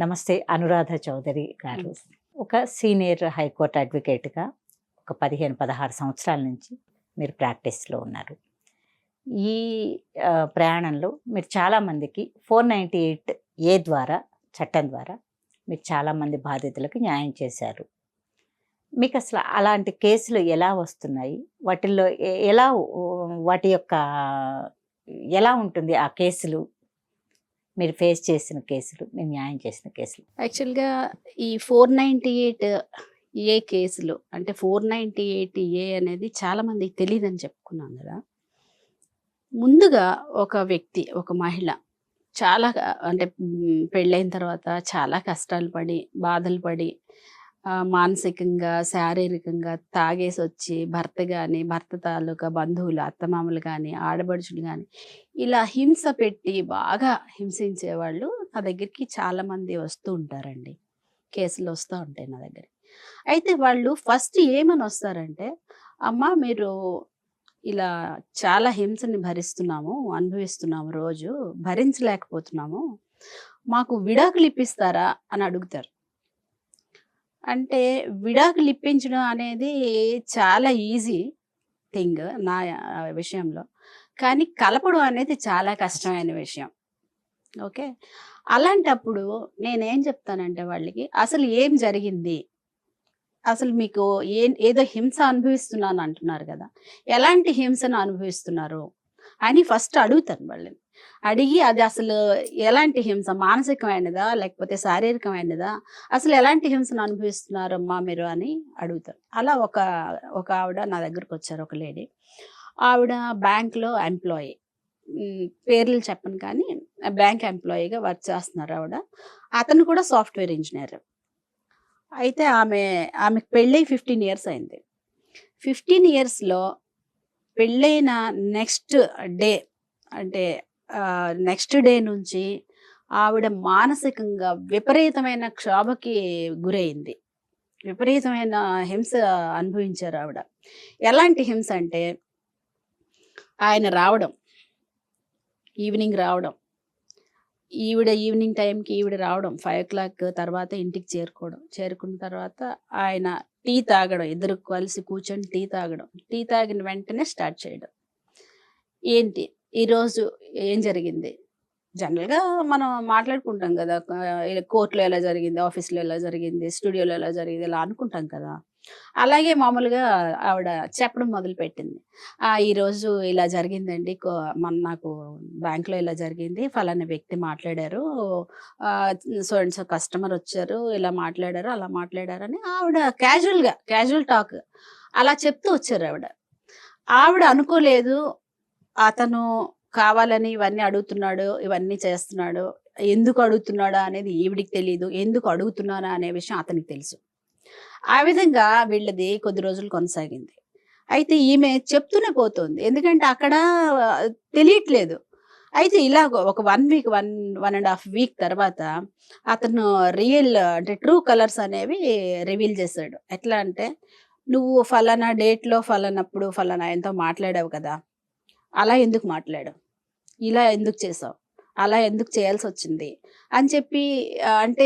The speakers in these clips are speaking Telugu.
నమస్తే అనురాధ చౌదరి గారు. ఒక సీనియర్ హైకోర్టు అడ్వకేట్గా ఒక 15-16 సంవత్సరాల నుంచి మీరు ప్రాక్టీస్లో ఉన్నారు. ఈ ప్రయాణంలో మీరు చాలామందికి 498A ద్వారా చట్టం ద్వారా మీరు చాలామంది బాధితులకు న్యాయం చేశారు. మీకు అసలు అలాంటి కేసులు ఎలా వస్తున్నాయి? వాటిల్లో ఎలా వాటి యొక్క ఎలా ఉంటుంది ఆ కేసులు? మీరు ఫేస్ చేసిన కేసులు, మీరు న్యాయం చేసిన కేసులు? యాక్చువల్గా ఈ 498A కేసులు అంటే 498A అనేది చాలా మందికి తెలియదని చెప్పుకున్నాం కదా. ముందుగా ఒక వ్యక్తి, ఒక మహిళ చాలా అంటే పెళ్ళైన తర్వాత చాలా కష్టాలు పడి, బాధలు పడి, మానసికంగా, శారీరకంగా తాగేసి వచ్చి భర్త కానీ, భర్త తాలూకా బంధువులు, అత్తమామలు కానీ, ఆడబడుచులు కానీ ఇలా హింస పెట్టి బాగా హింసించేవాళ్ళు నా దగ్గరికి చాలామంది వస్తూ ఉంటారండి. కేసులు వస్తూ ఉంటాయి నా దగ్గర. అయితే వాళ్ళు ఫస్ట్ ఏమని వస్తారంటే, అమ్మ మీరు ఇలా చాలా హింసని అనుభవిస్తున్నాము, రోజు భరించలేకపోతున్నాము, మాకు విడాకులు ఇప్పిస్తారా అని అడుగుతారు. అంటే విడాకులు ఇప్పించడం అనేది చాలా ఈజీ థింగ్ నా విషయంలో, కానీ కలపడం అనేది చాలా కష్టమైన విషయం. ఓకే, అలాంటప్పుడు నేనేం చెప్తానంటే వాళ్ళకి, అసలు ఏం జరిగింది, అసలు మీకు ఏదో హింస అనుభవిస్తున్నాను అంటున్నారు కదా, ఎలాంటి హింసను అనుభవిస్తున్నారు అని ఫస్ట్ అడుగుతాను వాళ్ళని. అడిగి అది అసలు ఎలాంటి హింస, మానసికమైనదా లేకపోతే శారీరకమైనదా, అసలు ఎలాంటి హింసను అనుభవిస్తున్నారమ్మా మీరు అని అడుగుతారు. అలా ఒక ఆవిడ నా దగ్గరకు వచ్చారు, ఒక లేడీ. ఆవిడ బ్యాంక్లో ఎంప్లాయీ, పేర్లు చెప్పను కానీ బ్యాంక్ ఎంప్లాయీగా వర్క్ చేస్తున్నారు ఆవిడ. అతను కూడా సాఫ్ట్వేర్ ఇంజనీర్. అయితే ఆమెకు పెళ్ళి 15 ఇయర్స్ అయింది. 15 ఇయర్స్లో పెళ్ళైన నెక్స్ట్ డే అంటే నెక్స్ట్ డే నుంచి ఆవిడ మానసికంగా విపరీతమైన క్షోభకి గురైంది. విపరీతమైన హింస అనుభవించారు ఆవిడ. ఎలాంటి హింస అంటే, ఆయన రావడం, ఈవినింగ్ రావడం, ఈవినింగ్ టైంకి ఈవిడ రావడం, 5 o'clock తర్వాత ఇంటికి చేరుకున్న తర్వాత ఆయన టీ తాగడం, ఇద్దరు కలిసి కూర్చొని టీ తాగడం, టీ తాగిన వెంటనే స్టార్ట్ చేయడం. ఏంటి ఈరోజు ఏం జరిగింది, జనరల్గా మనం మాట్లాడుకుంటాం కదా, కోర్టులో ఎలా జరిగింది, ఆఫీస్లో ఎలా జరిగింది, స్టూడియోలో ఎలా జరిగింది, ఇలా అనుకుంటాం కదా. అలాగే మామూలుగా ఆవిడ చెప్పడం మొదలుపెట్టింది. ఈరోజు ఇలా జరిగిందండి, నాకు బ్యాంక్లో ఇలా జరిగింది, ఫలానా వ్యక్తి మాట్లాడారు, సో అండ్ సో కస్టమర్ వచ్చారు, ఇలా మాట్లాడారు, అలా మాట్లాడారని ఆవిడ క్యాజువల్ టాక్ అలా చెప్తూ వచ్చారు. ఆవిడ అనుకోలేదు అతను కావాలని ఇవన్నీ అడుగుతున్నాడు, ఇవన్నీ చేస్తున్నాడు, ఎందుకు అడుగుతున్నాడా అనేది ఈవిడికి తెలియదు, ఎందుకు అడుగుతున్నానా అనే విషయం అతనికి తెలుసు. ఆ విధంగా వీళ్ళది కొద్ది రోజులు కొనసాగింది. అయితే ఈమె చెప్తూనే పోతుంది, ఎందుకంటే అక్కడ తెలియట్లేదు. అయితే ఇలా ఒక 1 week, 1.5 week తర్వాత అతను అంటే ట్రూ కలర్స్ అనేవి రివీల్ చేశాడు. ఎట్లా అంటే, నువ్వు ఫలానా డేట్లో ఫలానప్పుడు ఫలానా ఆయనతో మాట్లాడావు కదా, అలా ఎందుకు మాట్లాడావు, ఇలా ఎందుకు చేసావు, అలా ఎందుకు చేయాల్సి వచ్చింది అని చెప్పి, అంటే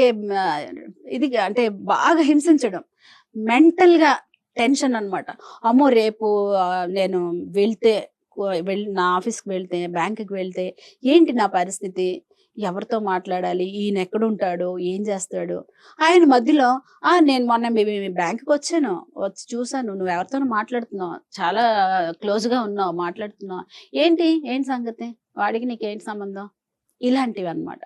ఇది అంటే బాగా హింసించడం, మెంటల్గా టెన్షన్ అనమాట. అమ్మో రేపు నేను నా ఆఫీస్కి వెళ్తే, బ్యాంకుకి వెళ్తే ఏంటి నా పరిస్థితి, ఎవరితో మాట్లాడాలి, ఈయన ఎక్కడుంటాడు, ఏం చేస్తాడు. ఆయన మధ్యలో నేను మొన్న మీ బ్యాంకుకి వచ్చి చూసాను, నువ్వు ఎవరితోనో మాట్లాడుతున్నావు, చాలా క్లోజ్గా ఉన్నావు, మాట్లాడుతున్నావు, ఏంటి సంగతి, వాడికి నీకేంటి సంబంధం, ఇలాంటివి అనమాట.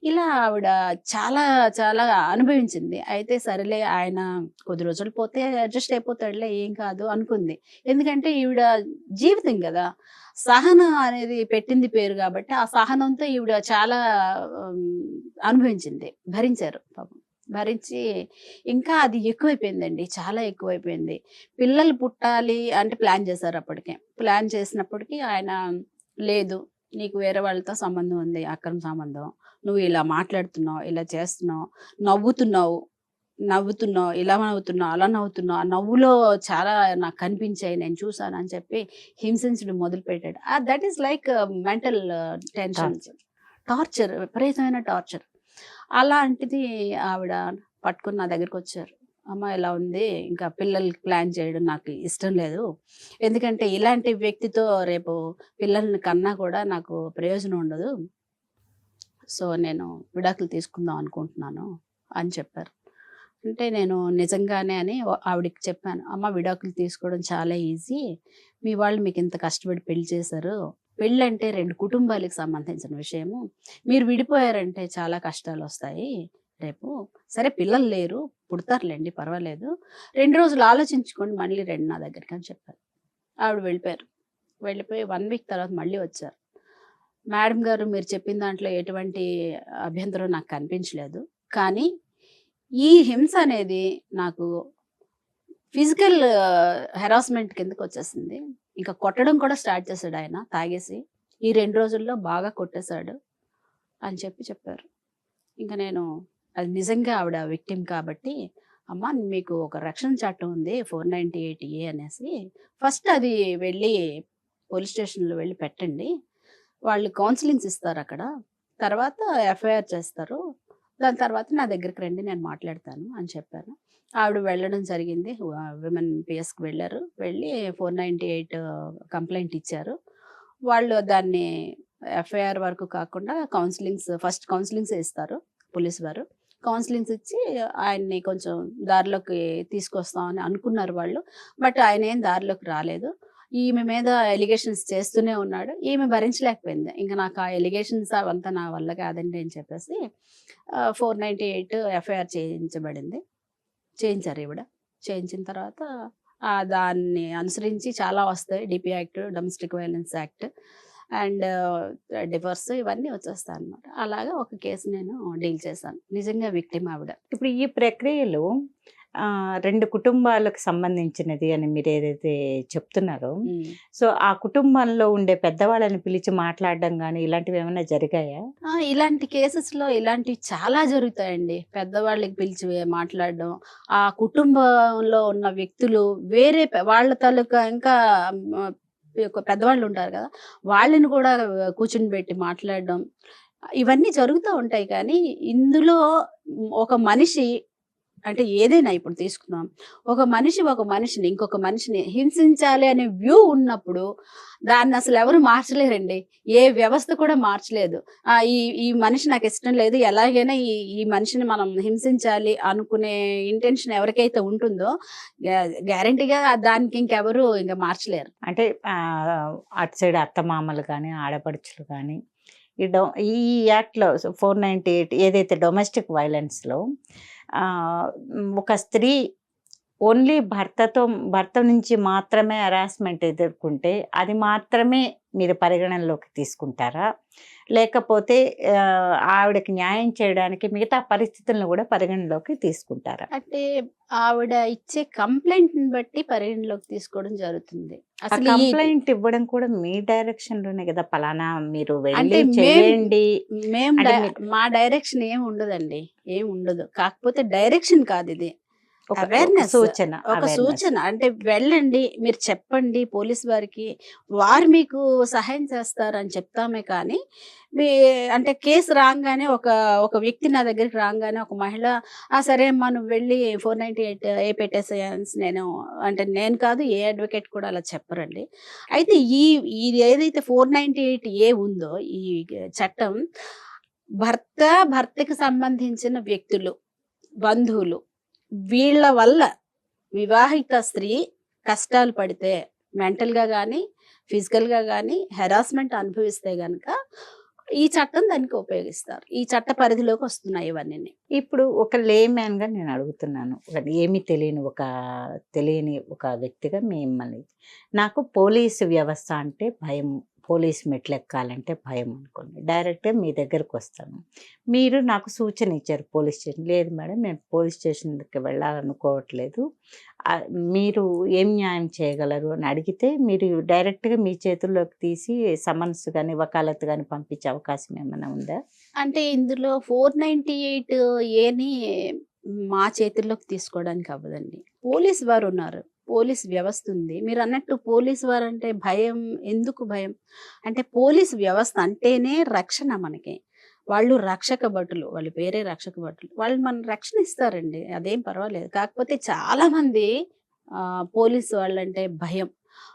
ఇలా ఆవిడ చాలా చాలా అనుభవించింది. అయితే సరేలే, ఆయన కొద్ది రోజులు పోతే అడ్జస్ట్ అయిపోతాడులే, ఏం కాదు అనుకుంది. ఎందుకంటే ఈవిడ జీవితం కదా, సహనం అనేది పెట్టింది పేరు కాబట్టి ఆ సహనంతో ఈవిడ చాలా అనుభవించింది, భరించారు పాపం. భరించి ఇంకా అది ఎక్కువైపోయిందండి, చాలా ఎక్కువైపోయింది. పిల్లలు పుట్టాలి అంటే ప్లాన్ చేశారు. ప్లాన్ చేసినప్పటికీ ఆయన, లేదు నీకు వేరే వాళ్ళతో సంబంధం ఉంది, అక్రమ సంబంధం, నువ్వు ఇలా మాట్లాడుతున్నావు, ఇలా చేస్తున్నావు, నవ్వుతున్నావు, ఇలా నవ్వుతున్నావు, అలా నవ్వుతున్నావు, ఆ నవ్వులో చాలా నాకు కనిపించాయి, నేను చూసాను అని చెప్పి హింసించడం మొదలుపెట్టాడు. That is like mental tension, torture, విపరీతమైన టార్చర్. అలాంటిది ఆవిడ పట్టుకుని నా దగ్గరికి వచ్చారు. అమ్మ ఇలా ఉంది, ఇంకా పిల్లలకి ప్లాన్ చేయడం నాకు ఇష్టం లేదు. ఎందుకంటే ఇలాంటి వ్యక్తితో రేపు పిల్లల్ని కన్నా కూడా నాకు ప్రయోజనం ఉండదు. సో నేను విడాకులు తీసుకుందాం అనుకుంటున్నాను అని చెప్పారు. అంటే నేను నిజంగానే అని ఆవిడకి చెప్పాను. అమ్మ విడాకులు తీసుకోవడం చాలా ఈజీ. మీ వాళ్ళు మీకు ఇంత కష్టపడి పెళ్లి చేశారు. పెళ్ళి అంటే 2 కుటుంబాలకు సంబంధించిన విషయము. మీరు విడిపోయారంటే చాలా కష్టాలు వస్తాయి రేపు. సరే పిల్లలు లేరు, పుడతారులేండి పర్వాలేదు. 2 రోజులు ఆలోచించుకోండి మళ్ళీ రండి నా దగ్గరికి అని చెప్పారు. ఆవిడ వెళ్ళిపోయారు. వెళ్ళిపోయి 1 వీక్ తర్వాత మళ్ళీ వచ్చారు. మేడం గారు మీరు చెప్పిన దాంట్లో ఎటువంటి అభ్యంతరం నాకు కనిపించలేదు. కానీ ఈ హింస అనేది నాకు ఫిజికల్ హెరాస్మెంట్ కిందకి వచ్చేసింది. ఇంకా కొట్టడం కూడా స్టార్ట్ చేశాడు ఆయన తాగేసి. ఈ 2 రోజుల్లో బాగా కొట్టేశాడు అని చెప్పారు. ఇంకా నేను అది నిజంగా ఆవిడ విక్టిమ్ కాబట్టి, అమ్మ మీకు ఒక రక్షణ చట్టం ఉంది 498A అనేసి, ఫస్ట్ అది వెళ్ళి పోలీస్ స్టేషన్లో వెళ్ళి పెట్టండి. వాళ్ళు కౌన్సిలింగ్స్ ఇస్తారు అక్కడ. తర్వాత ఎఫ్ఐఆర్ చేస్తారు. దాని తర్వాత నా దగ్గరికి రండి నేను మాట్లాడతాను అని చెప్పాను. ఆవిడ వెళ్ళడం జరిగింది. విమెన్ పిఎస్కి వెళ్ళారు. వెళ్ళి 498 కంప్లైంట్ ఇచ్చారు. వాళ్ళు దాన్ని ఎఫ్ఐఆర్ వరకు కాకుండా ఫస్ట్ కౌన్సిలింగ్స్ ఇస్తారు పోలీస్ వారు. కౌన్సిలింగ్స్ ఇచ్చి ఆయన్ని కొంచెం దారిలోకి తీసుకొస్తామని అనుకున్నారు వాళ్ళు. బట్ ఆయన ఏం దారిలోకి రాలేదు. ఈమె మీద ఎలిగేషన్స్ చేస్తూనే ఉన్నాడు. ఈమె భరించలేకపోయింది. ఇంకా నాకు ఆ ఎలిగేషన్స్ అవంతా నా వల్ల కాదండి అని చెప్పేసి 498 ఎఫ్ఐఆర్ చేయించారు ఈవిడ. చేయించిన తర్వాత దాన్ని అనుసరించి చాలా వస్తాయి. DP act, domestic violence act and divorce ఇవన్నీ వచ్చేస్తాయి అన్నమాట. అలాగా ఒక కేసు నేను డీల్ చేశాను. నిజంగా విక్టిమ్ ఆవిడ. ఇప్పుడు ఈ ప్రక్రియలో 2 కుటుంబాలకు సంబంధించినది అని మీరు ఏదైతే చెప్తున్నారో, సో ఆ కుటుంబంలో ఉండే పెద్దవాళ్ళని పిలిచి మాట్లాడడం కానీ ఇలాంటివి ఏమైనా జరిగాయా? ఇలాంటి కేసెస్లో ఇలాంటివి చాలా జరుగుతాయండి. పెద్దవాళ్ళకి పిలిచి మాట్లాడడం, ఆ కుటుంబంలో ఉన్న వ్యక్తులు వేరే వాళ్ళ తాలూకా ఇంకా పెద్దవాళ్ళు ఉంటారు కదా, వాళ్ళని కూడా కూర్చుని పెట్టి మాట్లాడడం, ఇవన్నీ జరుగుతూ ఉంటాయి. కానీ ఇందులో ఒక మనిషి అంటే ఏదైనా ఇప్పుడు తీసుకుందాం, ఒక మనిషిని ఇంకొక మనిషిని హింసించాలి అనే వ్యూ ఉన్నప్పుడు దాన్ని అసలు ఎవరు మార్చలేరండి. ఏ వ్యవస్థ కూడా మార్చలేదు. ఈ మనిషి నాకు ఇష్టం లేదు, ఎలాగైనా ఈ మనిషిని మనం హింసించాలి అనుకునే ఇంటెన్షన్ ఎవరికైతే ఉంటుందో గ్యారంటీగా దానికి ఇంకెవరు ఇంకా మార్చలేరు. అంటే అటు సైడ్ అత్తమామలు కానీ ఆడపడుచులు కానీ ఈ యాక్ట్లో 498 ఏదైతే డొమెస్టిక్ వైలెన్స్లో ఒక స్త్రీ ఓన్లీ భర్త నుంచి మాత్రమే హరాస్మెంట్ ఎదుర్కొంటే అది మాత్రమే మీరు పరిగణనలోకి తీసుకుంటారా, లేకపోతే ఆవిడకి న్యాయం చేయడానికి మిగతా పరిస్థితులను కూడా పరిగణలోకి తీసుకుంటారా? అంటే ఆవిడ ఇచ్చే కంప్లైంట్ బట్టి పరిగణలోకి తీసుకోవడం జరుగుతుంది. అసలు కంప్లైంట్ ఇవ్వడం కూడా మీ డైరెక్షన్ లోనే కదా, పలానా మీరు వెళ్ళి చేయండి. మా డైరెక్షన్ ఏం ఉండదండి, ఏం ఉండదు. కాకపోతే డైరెక్షన్ కాదు, ఇది అవేర్నెస్, ఒక సూచన. అంటే వెళ్ళండి, మీరు చెప్పండి పోలీస్ వారికి, వారు మీకు సహాయం చేస్తారు అని చెప్తామే. కానీ అంటే కేసు రాగానే ఒక వ్యక్తి నా దగ్గరికి రాగానే ఒక మహిళ సరే అమ్మా నువ్వు వెళ్ళి 498A పెట్టేసేయాల్సి నేను కాదు, ఏ అడ్వకేట్ కూడా అలా చెప్పరండి. అయితే ఇది ఏదైతే 498A ఉందో ఈ చట్టం, భర్తకి సంబంధించిన వ్యక్తులు, బంధువులు, వీళ్ళ వల్ల వివాహిత స్త్రీ కష్టాలు పడితే, మెంటల్గా కానీ ఫిజికల్గా కానీ హెరాస్మెంట్ అనుభవిస్తే గనక ఈ చట్టం దానికి ఉపయోగిస్తారు. ఈ చట్ట పరిధిలోకి వస్తున్నాయి ఇవన్నీ. ఇప్పుడు ఒక లేమ్యాన్గా నేను అడుగుతున్నాను, ఏమీ తెలియని ఒక వ్యక్తిగా మిమ్మల్ని, నాకు పోలీసు వ్యవస్థ అంటే భయం, పోలీస్ మెట్లు ఎక్కాలంటే భయం అనుకోండి, డైరెక్ట్గా మీ దగ్గరకు వస్తాను. మీరు నాకు సూచన ఇచ్చారు పోలీస్ స్టేషన్, లేదు మేడం నేను పోలీస్ స్టేషన్కి వెళ్ళాలనుకోవట్లేదు, మీరు ఏం న్యాయం చేయగలరు అని అడిగితే మీరు డైరెక్ట్గా మీ చేతుల్లోకి తీసి సమన్స్ కానీ వకాలత్ కానీ పంపించే అవకాశం ఏమైనా ఉందా? అంటే ఇందులో 498Aని మా చేతుల్లోకి తీసుకోవడానికి అవ్వదండి. పోలీస్ వారు ఉన్నారు, పోలీస్ వ్యవస్థ ఉంది. మీరు అన్నట్టు పోలీస్ వారు అంటే భయం, ఎందుకు భయం అంటే పోలీస్ వ్యవస్థ అంటేనే రక్షణ మనకి. వాళ్ళు రక్షక భటులు, వాళ్ళ పేరే రక్షక భటులు. వాళ్ళు మన రక్షణ ఇస్తారండి. అదేం పర్వాలేదు. కాకపోతే చాలా మంది పోలీసు వాళ్ళంటే భయం.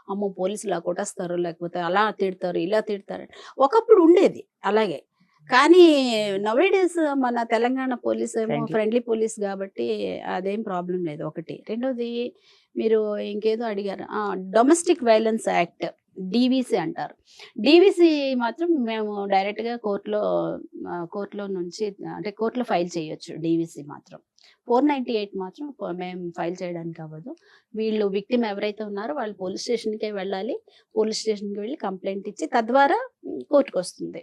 అమ్మో! పోలీసులు ఇలా కొట్టేస్తారు, లేకపోతే అలా తిడతారు, ఇలా తిడతారు. ఒకప్పుడు ఉండేది అలాగే. కానీ నౌఏడేస్ మన తెలంగాణ పోలీస్ ఏమో Friendly. ఫ్రెండ్లీ పోలీస్ గాబట్టి అదేం ప్రాబ్లమ్ లేదు ఒకటి. రెండోది మీరు ఇంకేదో అడిగారు. డొమెస్టిక్ వైలెన్స్ యాక్ట్ డీవీసీ అంటారు. డీవీసీ మాత్రం మేము డైరెక్ట్‌గా కోర్ట్‌లో నుంచి అంటే కోర్ట్‌లో ఫైల్ చేయొచ్చు డీవీసీ మాత్రం. 498 మాత్రం మేము ఫైల్ చేయడానికి అవ్వదు. వీళ్ళు విక్టిమ్ ఎవరైతే ఉన్నారో వాళ్ళు పోలీస్ స్టేషన్‌కే వెళ్ళాలి. పోలీస్ స్టేషన్‌కి వెళ్లి కంప్లెయింట్ ఇచ్చి తద్వారా కోర్ట్‌కొస్తుంది.